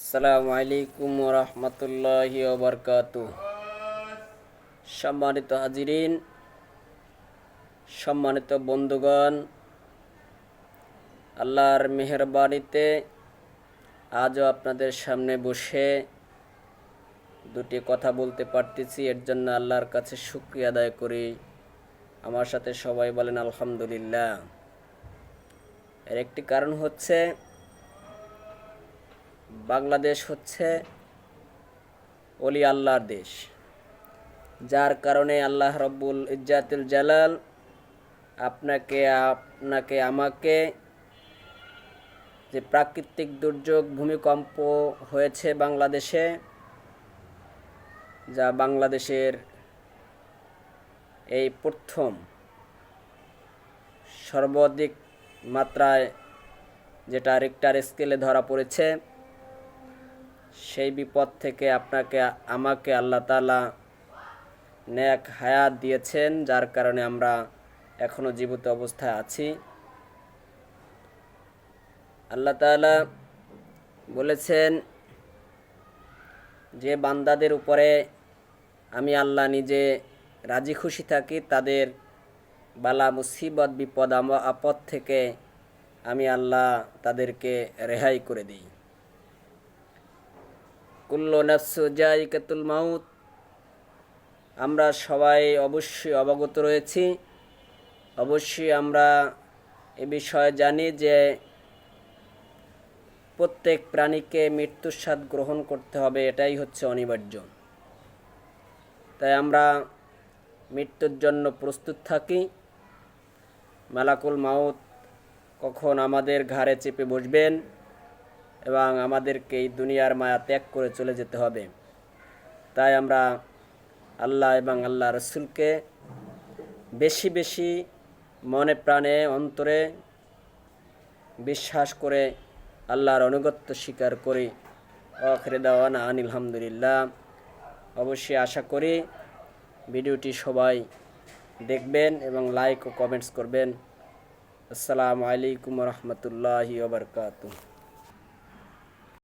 আসসালামু আলাইকুম ওয়া রাহমাতুল্লাহি ওয়া বারাকাতুহু। সম্মানিত হাজিরিন, সম্মানিত বন্ধুগণ, আল্লাহর মেহেরবানিতে আজও আপনাদের সামনে বসে দুটি কথা বলতে পারতেছি, এর জন্য আল্লাহর কাছে শুকরিয়া আদায় করি। আমার সাথে সবাই বলেন আলহামদুলিল্লাহ। এর একটি কারণ হচ্ছে বাংলাদেশ হচ্ছে ওলি আল্লাহর দেশ, যার কারণে আল্লাহ রব্বুল ইজ্জাতুল জালাল আপনাকে আমাকে যে প্রাকৃতিক দুর্যোগ ভূমিকম্প হয়েছে বাংলাদেশে, যা বাংলাদেশের এই প্রথম সর্বাধিক মাত্রায় যেটা রিক্টার স্কেলে ধরা পড়েছে, সেই বিপদ থেকে আমাকে আল্লাহ তাআলা নেক হায়াত দিয়েছেন, যার কারণে আমরা এখনো জীবিত অবস্থায় আছি। আল্লাহ তাআলা বলেছেন যে বান্দাদের উপরে আমি আল্লাহ নিজে রাজি খুশি থাকি, তাদের বালা মুসিবত বিপদ আপদ থেকে আমি আল্লাহ তাদেরকে রেহাই করে দিই। কুল্লু নাফসু যায়িকাতুল মাউত, আমরা সবাই অবশ্যই অবগত রয়েছি, অবশ্যই আমরা এ বিষয়ে জানি যে প্রত্যেক প্রাণীকে মৃত্যুর স্বাদ গ্রহণ করতে হবে, এটাই হচ্ছে অনিবার্য। তাই আমরা মৃত্যুর জন্য প্রস্তুত থাকি। মালাকুল মাউত কখন আমাদের ঘাড়ে চেপে বসবেন এবং আমাদেরকে এই দুনিয়ার মায়া ত্যাগ করে চলে যেতে হবে। তাই আমরা আল্লাহ এবং আল্লাহ রসুলকে বেশি বেশি মনে প্রাণে অন্তরে বিশ্বাস করে আল্লাহর আনুগত্য স্বীকার করি। আখিরে দাওয়ানা আনিল হামদুলিল্লাহ। অবশ্যই আশা করি ভিডিওটি সবাই দেখবেন এবং লাইক ও কমেন্টস করবেন। আসসালামু আলাইকুম ওয়া রাহমাতুল্লাহি ওয়া বারাকাতুহু।